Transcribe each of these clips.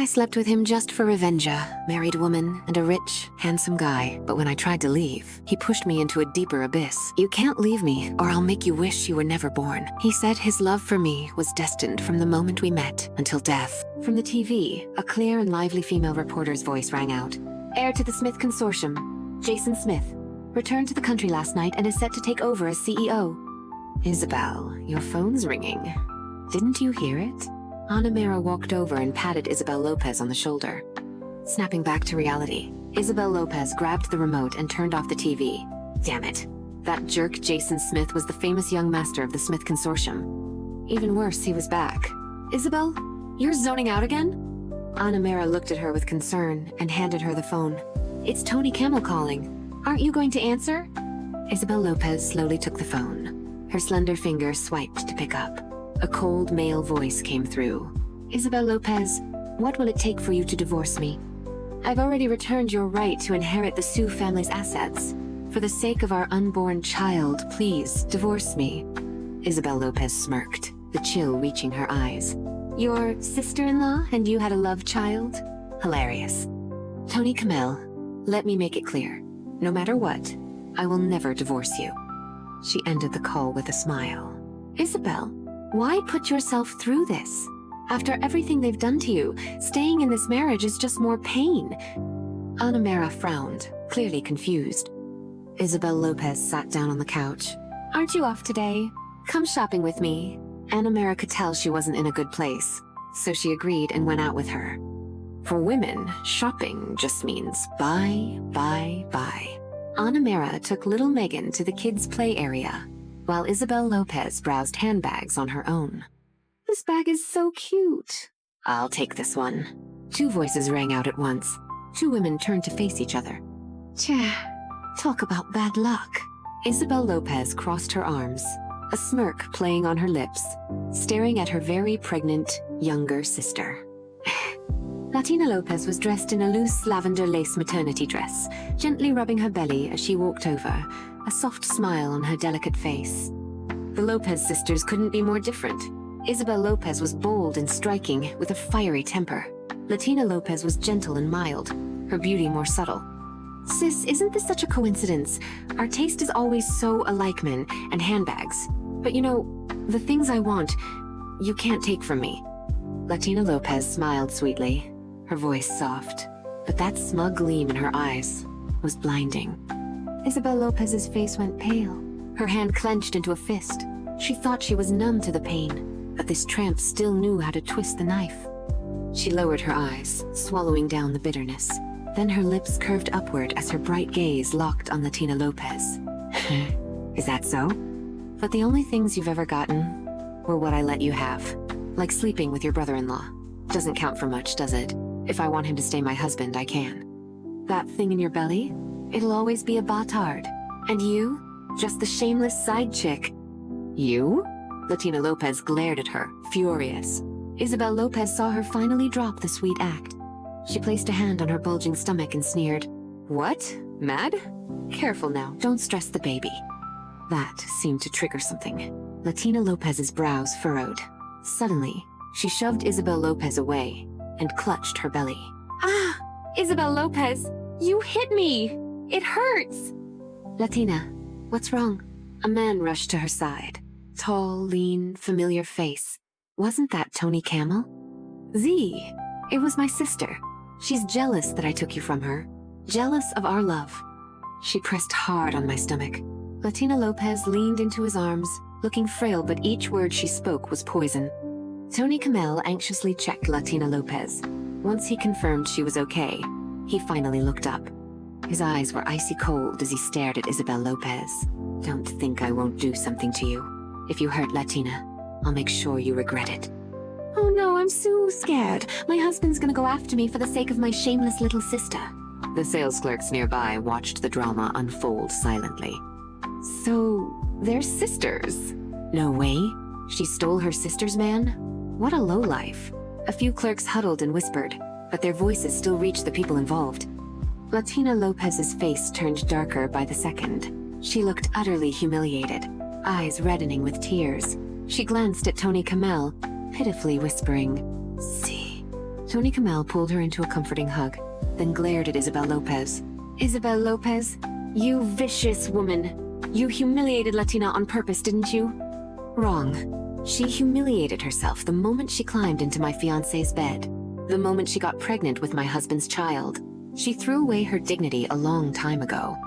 I slept with him just for revenge, married woman and a rich, handsome guy. But when I tried to leave, he pushed me into a deeper abyss. You can't leave me, or I'll make you wish you were never born. He said his love for me was destined from the moment we met until death. From the TV, a clear and lively female reporter's voice rang out. Heir to the Smith Consortium, Jason Smith, returned to the country last night and is set to take over as CEO. Isabel, your phone's ringing. Didn't you hear it? Anna walked over and patted Isabel Lopez on the shoulder. Snapping back to reality, Isabel Lopez grabbed the remote and turned off the TV. Damn it. That jerk Jason Smith was the famous young master of the Smith Consortium. Even worse, he was back. Isabel, you're zoning out again? Anna looked at her with concern and handed her the phone. It's Tony Camel calling. Aren't you going to answer? Isabel Lopez slowly took the phone. Her slender finger swiped to pick up. A cold male voice came through. Isabel Lopez, what will it take for you to divorce me? I've already returned your right to inherit the Sioux family's assets. For the sake of our unborn child, please divorce me. Isabel Lopez smirked, the chill reaching her eyes. Your sister-in-law and you had a love child? Hilarious. Tony Camel, let me make it clear. No matter what, I will never divorce you. She ended the call with a smile. Isabel, why put yourself through this? After everything they've done to you, staying in this marriage is just more pain. Anna frowned, clearly confused. Isabel Lopez sat down on the couch. Aren't you off today? Come shopping with me. Anna could tell she wasn't in a good place, so she agreed and went out with her. For women, shopping just means buy, buy, buy. Anna took little Megan to the kids' play area, while Isabel Lopez browsed handbags on her own. This bag is so cute. I'll take this one. Two voices rang out at once. Two women turned to face each other. Talk about bad luck. Isabel Lopez crossed her arms, a smirk playing on her lips, staring at her very pregnant, younger sister. Latina Lopez was dressed in a loose lavender lace maternity dress, gently rubbing her belly as she walked over, a soft smile on her delicate face. The Lopez sisters couldn't be more different. Isabel Lopez was bold and striking, with a fiery temper. Latina Lopez was gentle and mild, her beauty more subtle. Sis, isn't this such a coincidence? Our taste is always so alike, men, and handbags. But you know, the things I want, you can't take from me. Latina Lopez smiled sweetly, her voice soft, but that smug gleam in her eyes was blinding. Isabel Lopez's face went pale. Her hand clenched into a fist. She thought she was numb to the pain, but this tramp still knew how to twist the knife. She lowered her eyes, swallowing down the bitterness. Then her lips curved upward as her bright gaze locked on Latina Lopez. Is that so? But the only things you've ever gotten were what I let you have. Like sleeping with your brother-in-law. Doesn't count for much, does it? If I want him to stay my husband, I can. That thing in your belly? It'll always be a batard. And you? Just the shameless side chick. You? Latina Lopez glared at her, furious. Isabel Lopez saw her finally drop the sweet act. She placed a hand on her bulging stomach and sneered. What? Mad? Careful now, don't stress the baby. That seemed to trigger something. Latina Lopez's brows furrowed. Suddenly, she shoved Isabel Lopez away and clutched her belly. Ah! Isabel Lopez! You hit me! It hurts! Latina, what's wrong? A man rushed to her side. Tall, lean, familiar face. Wasn't that Tony Camel? Z, it was my sister. She's jealous that I took you from her. Jealous of our love. She pressed hard on my stomach. Latina Lopez leaned into his arms, looking frail, but each word she spoke was poison. Tony Camel anxiously checked Latina Lopez. Once he confirmed she was okay, he finally looked up. His eyes were icy cold as he stared at Isabel Lopez. Don't think I won't do something to you. If you hurt Latina, I'll make sure you regret it. Oh no, I'm so scared. My husband's gonna go after me for the sake of my shameless little sister. The sales clerks nearby watched the drama unfold silently. So, they're sisters? No way. She stole her sister's man? What a lowlife. A few clerks huddled and whispered, but their voices still reached the people involved. Latina Lopez's face turned darker by the second. She looked utterly humiliated, eyes reddening with tears. She glanced at Tony Camel, pitifully whispering, "See, Tony Camel pulled her into a comforting hug, then glared at Isabel Lopez. Isabel Lopez, you vicious woman. You humiliated Latina on purpose, didn't you? Wrong. She humiliated herself the moment she climbed into my fiancé's bed, the moment she got pregnant with my husband's child. She threw away her dignity a long time ago.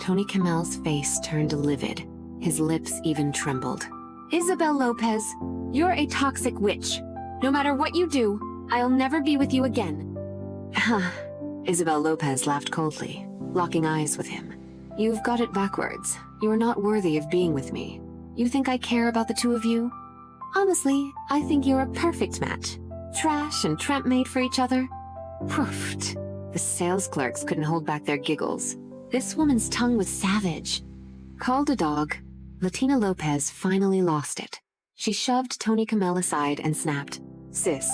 Tony Camel's face turned livid. His lips even trembled. Isabel Lopez, you're a toxic witch. No matter what you do, I'll never be with you again. Isabel Lopez laughed coldly, locking eyes with him. You've got it backwards. You're not worthy of being with me. You think I care about the two of you? Honestly, I think you're a perfect match. Trash and tramp made for each other. Proofed. The sales clerks couldn't hold back their giggles. This woman's tongue was savage. Called a dog, Latina Lopez finally lost it. She shoved Tony Camel aside and snapped, Sis,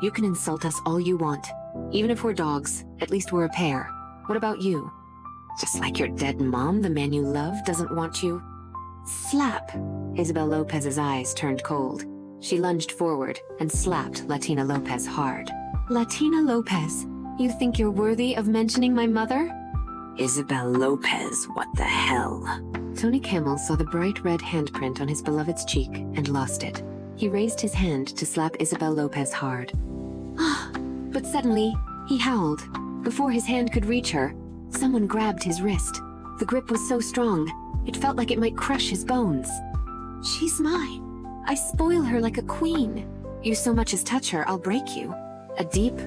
you can insult us all you want. Even if we're dogs, at least we're a pair. What about you? Just like your dead mom, the man you love doesn't want you. Slap! Isabel Lopez's eyes turned cold. She lunged forward and slapped Latina Lopez hard. Latina Lopez, you think you're worthy of mentioning my mother? Isabel Lopez, what the hell? Tony Camel saw the bright red handprint on his beloved's cheek and lost it. He raised his hand to slap Isabel Lopez hard. But suddenly, he howled. Before his hand could reach her, someone grabbed his wrist. The grip was so strong, it felt like it might crush his bones. She's mine. I spoil her like a queen. You so much as touch her, I'll break you. A deep,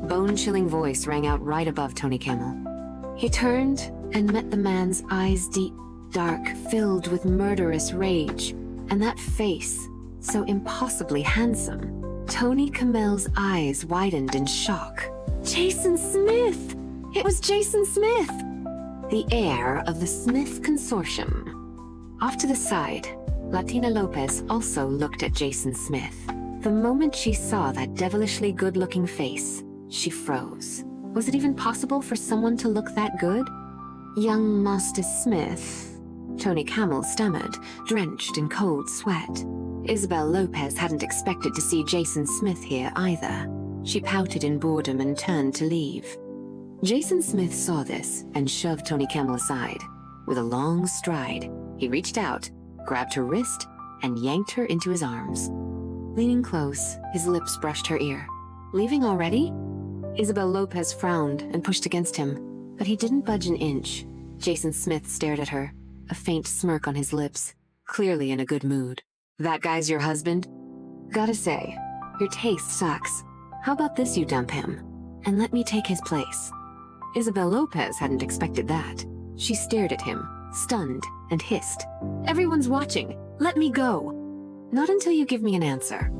bone-chilling voice rang out right above Tony Camel. He turned and met the man's eyes deep, dark, filled with murderous rage, and that face, so impossibly handsome. Tony Camel's eyes widened in shock. Jason Smith! It was Jason Smith! The heir of the Smith Consortium. Off to the side, Latina Lopez also looked at Jason Smith. The moment she saw that devilishly good-looking face, she froze. Was it even possible for someone to look that good? Young Master Smith, Tony Camel stammered, drenched in cold sweat. Isabel Lopez hadn't expected to see Jason Smith here either. She pouted in boredom and turned to leave. Jason Smith saw this and shoved Tony Camel aside. With a long stride, he reached out, grabbed her wrist, and yanked her into his arms. Leaning close, his lips brushed her ear. Leaving already? Isabel Lopez frowned and pushed against him, but he didn't budge an inch. Jason Smith stared at her, a faint smirk on his lips, clearly in a good mood. That guy's your husband? Gotta say, your taste sucks. How about this, you dump him, and let me take his place? Isabel Lopez hadn't expected that. She stared at him, stunned, and hissed. Everyone's watching. Let me go. Not until you give me an answer.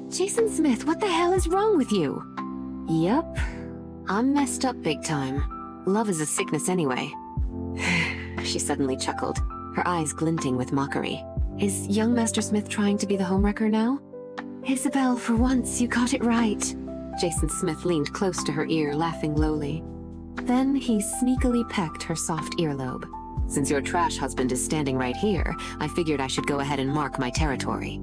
Jason Smith, what the hell is wrong with you? Yup. I'm messed up big time. Love is a sickness anyway. She suddenly chuckled, her eyes glinting with mockery. Is young Master Smith trying to be the homewrecker now? Isabel, for once, you got it right. Jason Smith leaned close to her ear, laughing lowly. Then he sneakily pecked her soft earlobe. Since your trash husband is standing right here, I figured I should go ahead and mark my territory.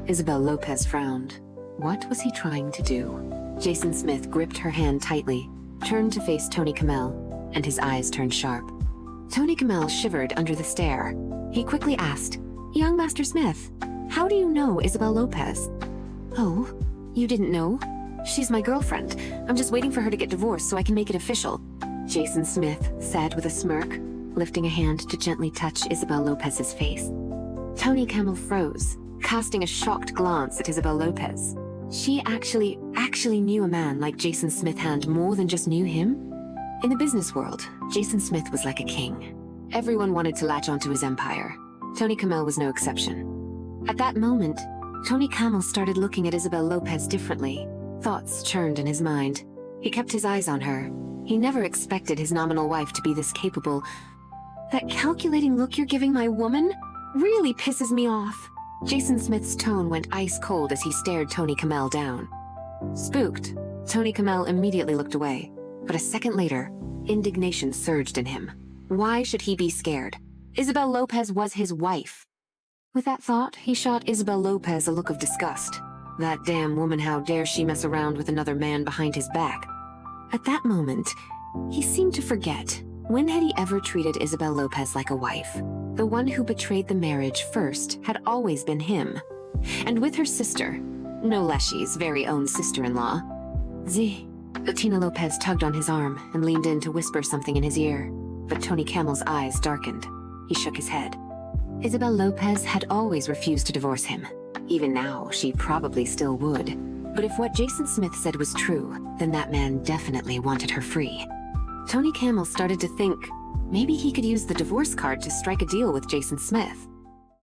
Isabel Lopez frowned. What was he trying to do? Jason Smith gripped her hand tightly, turned to face Tony Camel, and his eyes turned sharp. Tony Camel shivered under the stare. He quickly asked, Young Master Smith, how do you know Isabel Lopez? Oh, you didn't know? She's my girlfriend. I'm just waiting for her to get divorced so I can make it official. Jason Smith said with a smirk, lifting a hand to gently touch Isabel Lopez's face. Tony Camel froze, casting a shocked glance at Isabel Lopez. She actually knew a man like Jason Smith and more than just knew him? In the business world, Jason Smith was like a king. Everyone wanted to latch onto his empire. Tony Camel was no exception. At that moment, Tony Camel started looking at Isabel Lopez differently. Thoughts churned in his mind. He kept his eyes on her. He never expected his nominal wife to be this capable. That calculating look you're giving my woman really pisses me off. Jason Smith's tone went ice cold as he stared Tony Camel down. Spooked, Tony Camel immediately looked away. But a second later, indignation surged in him. Why should he be scared? Isabel Lopez was his wife. With that thought, he shot Isabel Lopez a look of disgust. That damn woman, how dare she mess around with another man behind his back? At that moment, he seemed to forget. When had he ever treated Isabel Lopez like a wife? The one who betrayed the marriage first had always been him. And with her sister, no Leshy's very own sister-in-law, Z. Tina Lopez tugged on his arm and leaned in to whisper something in his ear. But Tony Campbell's eyes darkened. He shook his head. Isabel Lopez had always refused to divorce him. Even now, she probably still would. But if what Jason Smith said was true, then that man definitely wanted her free. Tony Campbell started to think maybe he could use the divorce card to strike a deal with Jason Smith.